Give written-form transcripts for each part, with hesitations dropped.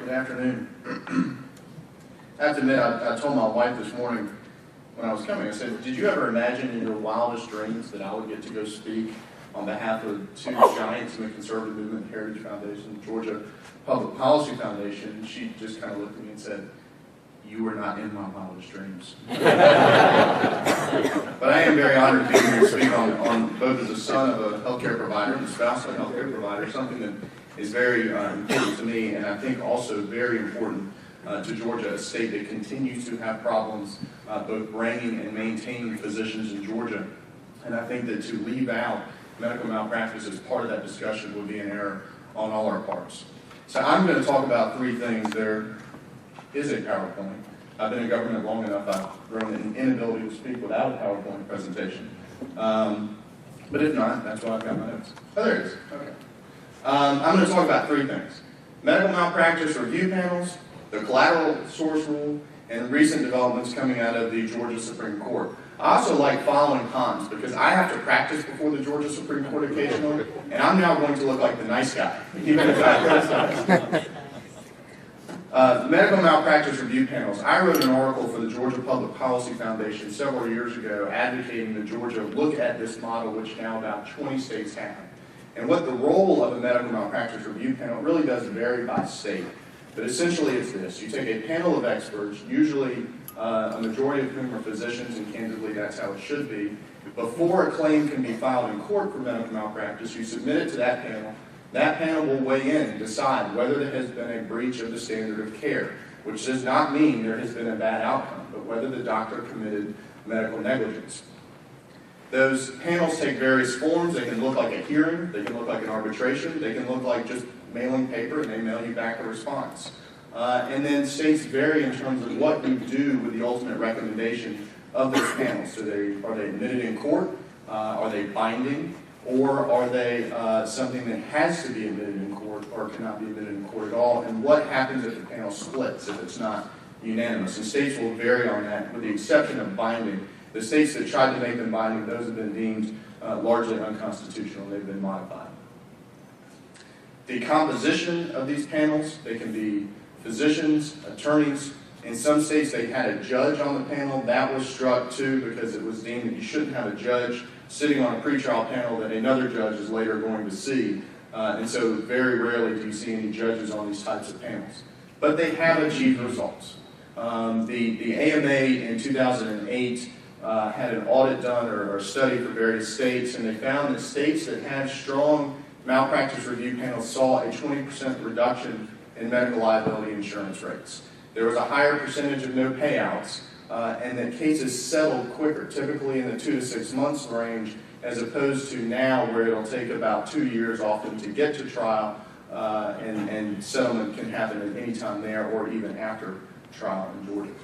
Good afternoon. I have to admit, I told my wife this morning when I was coming, I said, did you ever imagine in your wildest dreams that I would get to go speak on behalf of two giants in the conservative movement, the Heritage Foundation, the Georgia Public Policy Foundation? She just kind of looked at me and said, you were not in my wildest dreams. But I am very honored to be here to speak on both as a son of a healthcare provider and the spouse of a healthcare provider, something that is very important to me, and I think also very important to Georgia, a state that continues to have problems both bringing and maintaining physicians in Georgia. And I think that to leave out medical malpractice as part of that discussion would be an error on all our parts. So I'm going to talk about three things. There is a PowerPoint. I've been in government long enough, I've grown an inability to speak without a PowerPoint presentation. But if not, that's why I've got my notes. Oh, there it is. Okay. I'm going to talk about three things: medical malpractice review panels, the collateral source rule, and recent developments coming out of the Georgia Supreme Court. I also like following cons because I have to practice before the Georgia Supreme Court occasionally, and I'm now going to look like the nice guy, even if I medical malpractice review panels. I wrote an article for the Georgia Public Policy Foundation several years ago advocating that Georgia look at this model, which now about 20 states have. And what the role of a medical malpractice review panel really does vary by state. But essentially it's this: you take a panel of experts, usually a majority of whom are physicians, and candidly that's how it should be. Before a claim can be filed in court for medical malpractice, you submit it to that panel. That panel will weigh in and decide whether there has been a breach of the standard of care, which does not mean there has been a bad outcome, but whether the doctor committed medical negligence. Those panels take various forms. They can look like a hearing, they can look like an arbitration, they can look like just mailing paper and they mail you back a response. And then states vary in terms of what you do with the ultimate recommendation of those panels. So are they admitted in court? Are they binding? Or are they something that has to be admitted in court or cannot be admitted in court at all? And what happens if the panel splits, if it's not unanimous? And states will vary on that, with the exception of binding. The states that tried to make them binding, those have been deemed largely unconstitutional. They've been modified. The composition of these panels, they can be physicians, attorneys. In some states, they had a judge on the panel. That was struck too because it was deemed that you shouldn't have a judge sitting on a pretrial panel that another judge is later going to see. And so very rarely do you see any judges on these types of panels. But they have achieved results. The AMA in 2008 had an audit done or a study for various states, and they found that states that had strong malpractice review panels saw a 20% reduction in medical liability insurance rates. There was a higher percentage of no payouts, and that cases settled quicker, typically in the 2 to 6 months range, as opposed to now where it'll take about 2 years often to get to trial, and settlement can happen at any time there or even after trial in Georgia.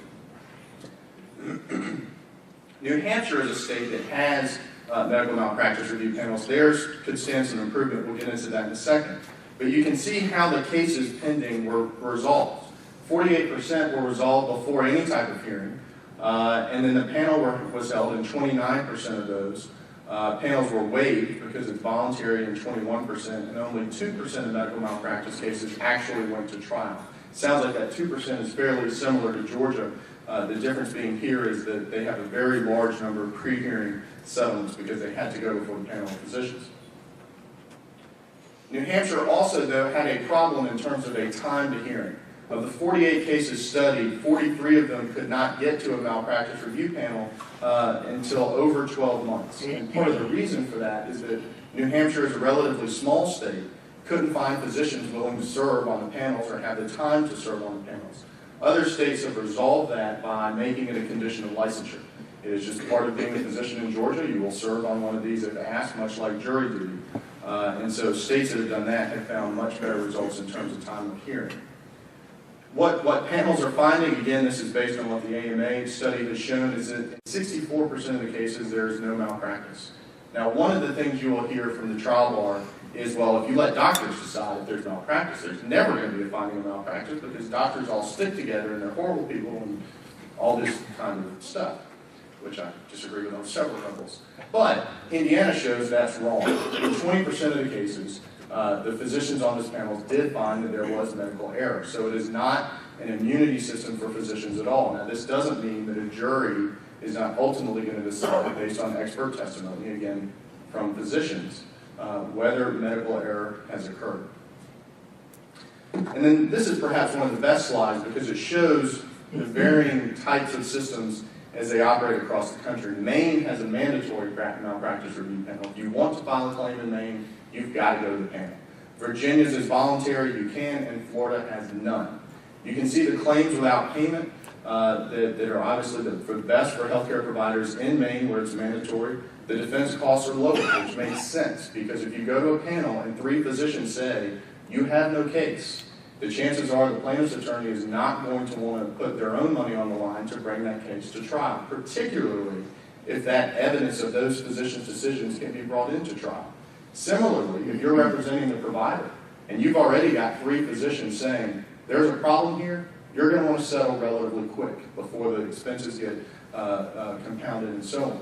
New Hampshire is a state that has medical malpractice review panels. Theirs could stand some improvement. We'll get into that in a second. But you can see how the cases pending were resolved. 48% were resolved before any type of hearing, and then the panel was held in 29% of those. Panels were waived because it's voluntary in 21%, and only 2% of medical malpractice cases actually went to trial. Sounds like that 2% is fairly similar to Georgia. The difference being here is that they have a very large number of pre-hearing settlements because they had to go before the panel of physicians. New Hampshire also, though, had a problem in terms of a time to hearing. Of the 48 cases studied, 43 of them could not get to a malpractice review panel until over 12 months. And part of the reason for that is that New Hampshire is a relatively small state, couldn't find physicians willing to serve on the panels or have the time to serve on the panels. Other states have resolved that by making it a condition of licensure. It is just part of being a physician in Georgia. You will serve on one of these if asked, much like jury duty. And so states that have done that have found much better results in terms of time of hearing. What panels are finding, again, this is based on what the AMA study has shown, is that in 64% of the cases there is no malpractice. Now, one of the things you will hear from the trial bar is, well, if you let doctors decide if there's malpractice, there's never going to be a finding of malpractice because doctors all stick together and they're horrible people and all this kind of stuff, which I disagree with on several levels. But Indiana shows that's wrong. In 20% of the cases, the physicians on this panel did find that there was medical error. So it is not an immunity system for physicians at all. Now, this doesn't mean that a jury is not ultimately going to decide, based on expert testimony, again, from physicians, whether medical error has occurred. And then this is perhaps one of the best slides because it shows the varying types of systems as they operate across the country. Maine has a mandatory malpractice review panel. If you want to file a claim in Maine, you've got to go to the panel. Virginia's is voluntary, you can, and Florida has none. You can see the claims without payment that are obviously for the best for healthcare providers in Maine where it's mandatory. The defense costs are lower, which makes sense because if you go to a panel and 3 physicians say, you have no case, the chances are the plaintiff's attorney is not going to want to put their own money on the line to bring that case to trial, particularly if that evidence of those physicians' decisions can be brought into trial. Similarly, if you're representing the provider and you've already got 3 physicians saying, there's a problem here, you're going to want to settle relatively quick before the expenses get compounded and so on.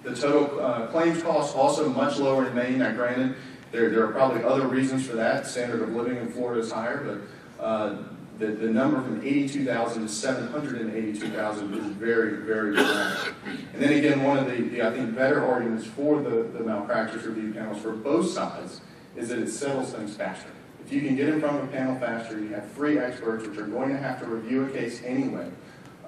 The total claims cost also much lower in Maine. Now, granted, there are probably other reasons for that. Standard of living in Florida is higher, but the number from 82,000 to 782,000 is very, very dramatic. And then again, one of the I think, better arguments for the malpractice review panels for both sides is that it settles things faster. If you can get in front of a panel faster, you have 3 experts which are going to have to review a case anyway,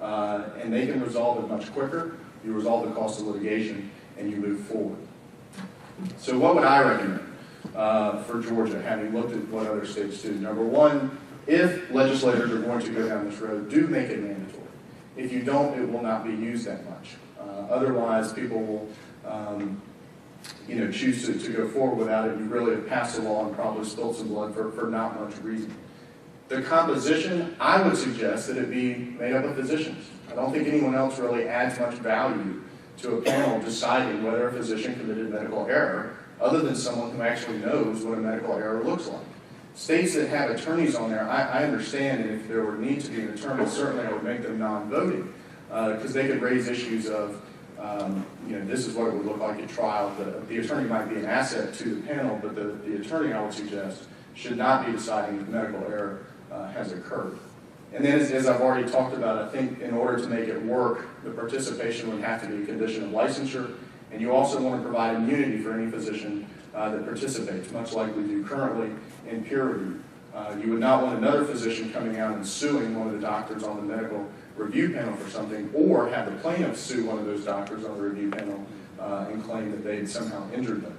and they can resolve it much quicker. You resolve the cost of litigation, and you move forward. So what would I recommend for Georgia, having looked at what other states do? Number one, if legislators are going to go down this road, do make it mandatory. If you don't, it will not be used that much. Otherwise, people will choose to go forward without it. You really have passed a law and probably spilled some blood for not much reason. The composition, I would suggest that it be made up of physicians. I don't think anyone else really adds much value to a panel deciding whether a physician committed medical error, other than someone who actually knows what a medical error looks like. States that have attorneys on there, I understand, and if there would need to be an attorney, certainly I would make them non-voting, because they could raise issues of, this is what it would look like at trial. The attorney might be an asset to the panel, but the attorney, I would suggest, should not be deciding if medical error has occurred. And then, as I've already talked about, I think in order to make it work, the participation would have to be a condition of licensure, and you also want to provide immunity for any physician that participates, much like we do currently in peer review. You would not want another physician coming out and suing one of the doctors on the medical review panel for something, or have the plaintiff sue one of those doctors on the review panel and claim that they had somehow injured them.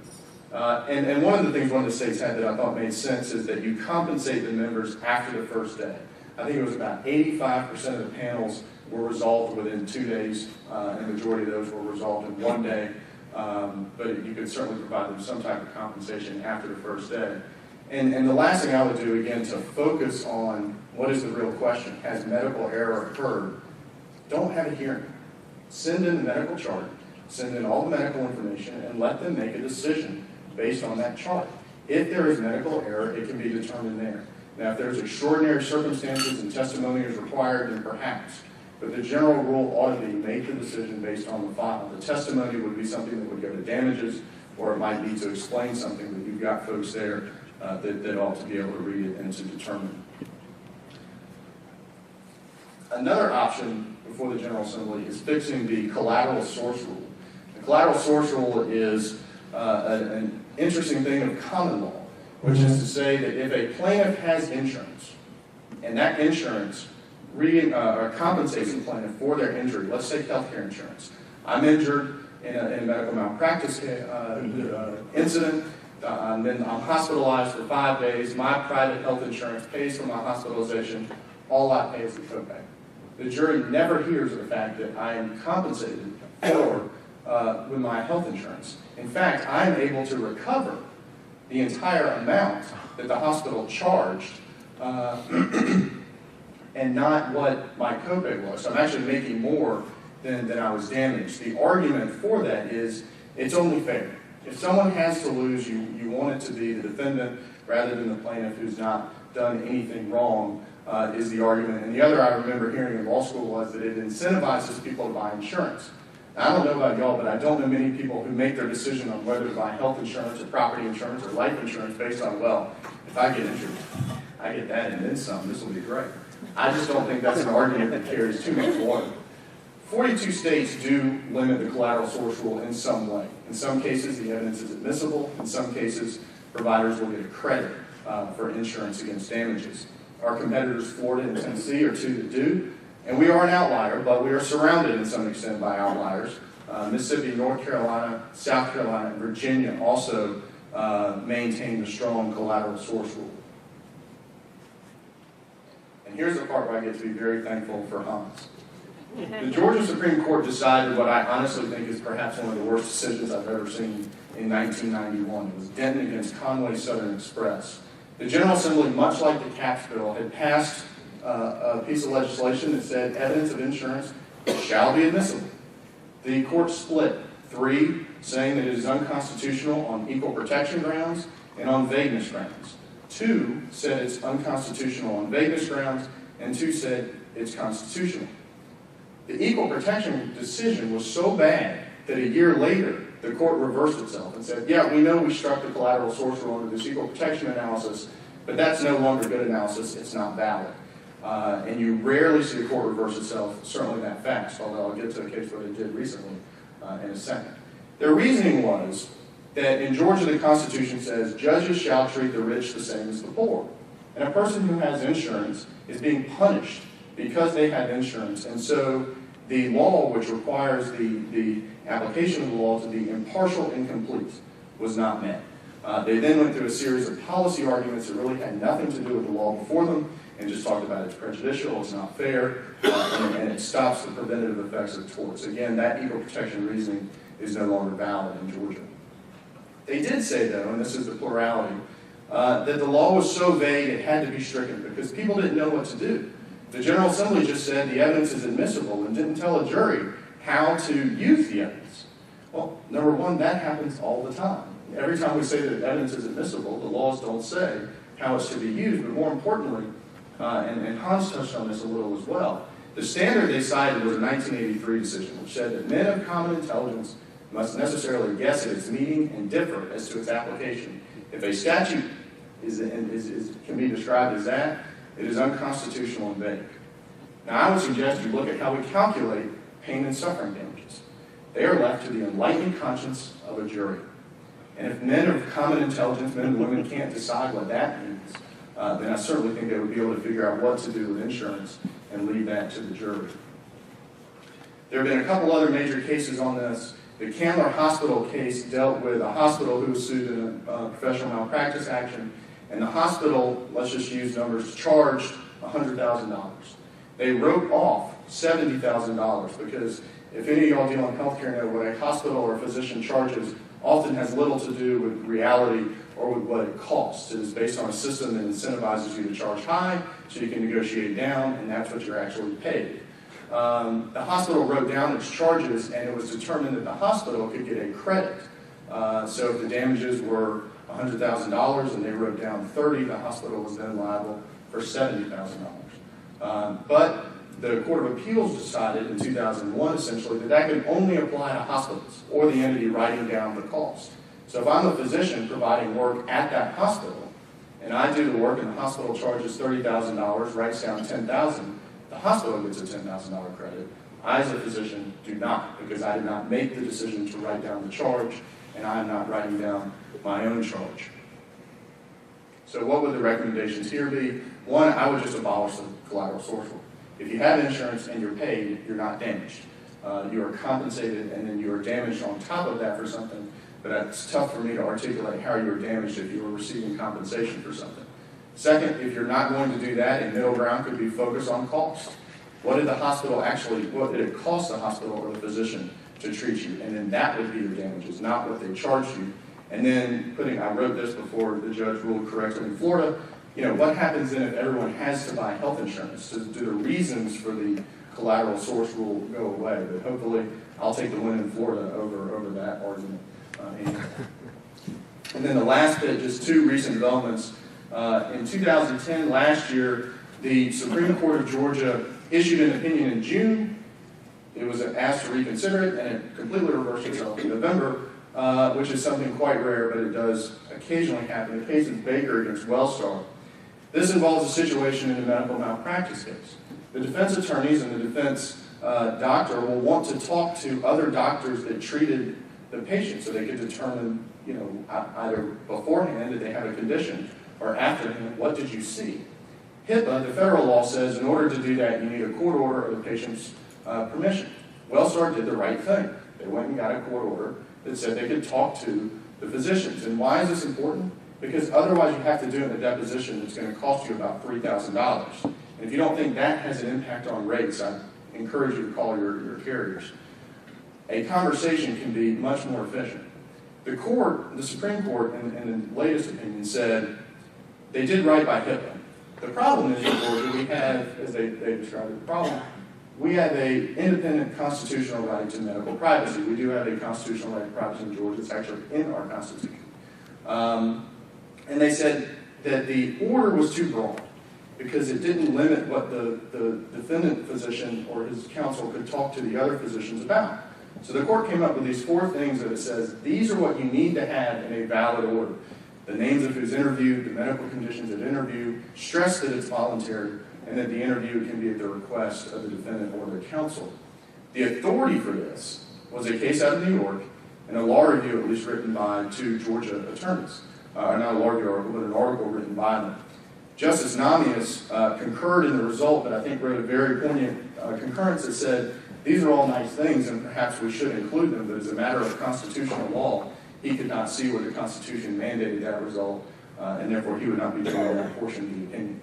And one of the things one of the states had that I thought made sense is that you compensate the members after the first day. I think it was about 85% of the panels were resolved within 2 days, and the majority of those were resolved in 1 day. But you could certainly provide them some type of compensation after the first day. And the last thing I would do, again, to focus on what is the real question, has medical error occurred? Don't have a hearing. Send in the medical chart, send in all the medical information, and let them make a decision based on that chart. If there is medical error, it can be determined there. Now, if there's extraordinary circumstances and testimony is required, then perhaps. But the general rule ought to be make the decision based on the file. The testimony would be something that would go to damages, or it might be to explain something that you've got folks there that ought to be able to read it and to determine. Another option before the General Assembly is fixing the collateral source rule. The collateral source rule is an interesting thing of common law, which is to say that if a plaintiff has insurance, and that insurance compensates the plaintiff for their injury, let's say healthcare insurance. I'm injured in a medical malpractice incident, and then I'm hospitalized for 5 days. My private health insurance pays for my hospitalization. All I pay is the copay. The jury never hears of the fact that I am compensated for with my health insurance. In fact, I'm able to recover the entire amount that the hospital charged and not what my copay was. So I'm actually making more than I was damaged. The argument for that is it's only fair. If someone has to lose, you want it to be the defendant rather than the plaintiff who's not done anything wrong, is the argument. And the other I remember hearing in law school was that it incentivizes people to buy insurance. Now, I don't know about y'all, but I don't know many people who make their decision on whether to buy health insurance or property insurance or life insurance based on, well, if I get injured, I get that and then some, this will be great. I just don't think that's an argument that carries too much water. 42 states do limit the collateral source rule in some way. In some cases, the evidence is admissible. In some cases, providers will get a credit for insurance against damages. Our competitors, Florida and Tennessee, are two that do. And we are an outlier, but we are surrounded in some extent by outliers. Mississippi, North Carolina, South Carolina, and Virginia also maintain the strong collateral source rule. And here's the part where I get to be very thankful for Hans. The Georgia Supreme Court decided what I honestly think is perhaps one of the worst decisions I've ever seen in 1991. It was Denton against Conway Southern Express. The General Assembly, much like the Caps Bill, had passed a piece of legislation that said evidence of insurance shall be admissible. The court split, 3 saying that it is unconstitutional on equal protection grounds and on vagueness grounds. 2 said it's unconstitutional on vagueness grounds, and 2 said it's constitutional. The equal protection decision was so bad that a year later, the court reversed itself and said, yeah, we know we struck the collateral source rule under this equal protection analysis, but that's no longer good analysis, it's not valid. And you rarely see a court reverse itself, certainly that fast, although I'll get to a case where they did recently in a second. Their reasoning was that in Georgia the Constitution says judges shall treat the rich the same as the poor. And a person who has insurance is being punished because they have insurance. And so the law, which requires the application of the law to be impartial and complete, was not met. They then went through a series of policy arguments that really had nothing to do with the law before them, and just talked about it's prejudicial, it's not fair, and it stops the preventative effects of torts. Again, that equal protection reasoning is no longer valid in Georgia. They did say, though, and this is the plurality, that the law was so vague it had to be stricken because people didn't know what to do. The General Assembly just said the evidence is admissible and didn't tell a jury how to use the evidence. Well, number one, that happens all the time. Every time we say that evidence is admissible, the laws don't say how it's to be used, but more importantly, and Hans touched on this a little as well, the standard they cited was a 1983 decision, which said that men of common intelligence must necessarily guess at its meaning and differ as to its application. If a statute can be described as that, it is unconstitutional and vague. Now, I would suggest you look at how we calculate pain and suffering damages. They are left to the enlightened conscience of a jury. And if men of common intelligence, men and women, can't decide what that means, then I certainly think they would be able to figure out what to do with insurance and leave that to the jury. There have been a couple other major cases on this. The Candler Hospital case dealt with a hospital who was sued in a professional malpractice action, and the hospital, let's just use numbers, charged $100,000. They wrote off $70,000 because if any of y'all deal in healthcare know what a hospital or a physician charges often has little to do with reality or with what it costs. It is based on a system that incentivizes you to charge high so you can negotiate down, and that's what you're actually paid. The hospital wrote down its charges, and it was determined that the hospital could get a credit. So if the damages were $100,000 and they wrote down $30,000, the hospital was then liable for $70,000. But the Court of Appeals decided in 2001 essentially that could only apply to hospitals or the entity writing down the cost. So if I'm a physician providing work at that hospital and I do the work and the hospital charges $30,000, writes down $10,000, the hospital gets a $10,000 credit. I as a physician do not, because I did not make the decision to write down the charge and I am not writing down my own charge. So what would the recommendations here be? One, I would just abolish the collateral source rule. If you have insurance and you're paid, you're not damaged. You are compensated and then you are damaged on top of that for something, but it's tough for me to articulate how you were damaged if you were receiving compensation for something. Second, if you're not going to do that, a middle ground could be focused on cost. What did it cost the hospital or the physician to treat you? And then that would be your damages, not what they charged you. And then I wrote this before the judge ruled correctly in Florida, what happens then if everyone has to buy health insurance? Do the reasons for the collateral source rule go away? But hopefully I'll take the win in Florida over that argument. And then the last bit, just 2 recent developments. In 2010, last year, the Supreme Court of Georgia issued an opinion in June it was asked to reconsider it, and it completely reversed itself in November, which is something quite rare, but it does occasionally happen. The case of Baker against Wellstar. This involves a situation in a medical malpractice case. The defense attorneys and the defense doctor will want to talk to other doctors that treated the patient so they could determine, either beforehand did they have a condition or afterhand, what did you see? HIPAA, the federal law says in order to do that, you need a court order or the patient's permission. Wellstar did the right thing. They went and got a court order that said they could talk to the physicians. And why is this important? Because otherwise you have to do it in a deposition that's going to cost you about $3,000. And if you don't think that has an impact on rates, I encourage you to call your carriers. A conversation can be much more efficient. The Supreme Court, in the latest opinion, said they did right by HIPAA. The problem is, in Georgia, we have, as they described it, the problem, we have an independent constitutional right to medical privacy. We do have a constitutional right to privacy in Georgia. It's actually in our Constitution. And they said that the order was too broad because it didn't limit what the defendant physician or his counsel could talk to the other physicians about. So the court came up with these 4 things that it says, these are what you need to have in a valid order. The names of who's interviewed, the medical conditions at interview, stress that it's voluntary, and that the interview can be at the request of the defendant or their counsel. The authority for this was a case out of New York and a law review at least written by 2 Georgia attorneys. Not a law review article, but an article written by them. Justice Namias concurred in the result, but I think wrote a very poignant concurrence that said, these are all nice things and perhaps we should include them, but as a matter of constitutional law, he could not see where the Constitution mandated that result, and therefore he would not be doing that portion of the opinion.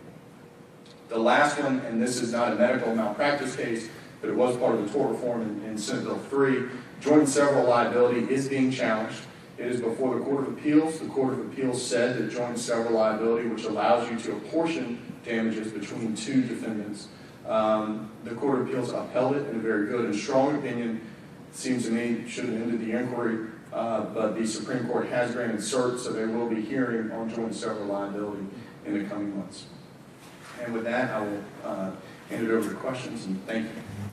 The last one, and this is not a medical malpractice case, but it was part of the tort reform in Senate Bill 3, joint and several liability is being challenged. It is before the Court of Appeals. The Court of Appeals said that joint and several liability, which allows you to apportion damages between 2 defendants, the Court of Appeals upheld it in a very good and strong opinion. It seems to me should have ended the inquiry, but the Supreme Court has granted cert, so they will be hearing on joint and several liability in the coming months. And with that, I will hand it over to questions, and thank you.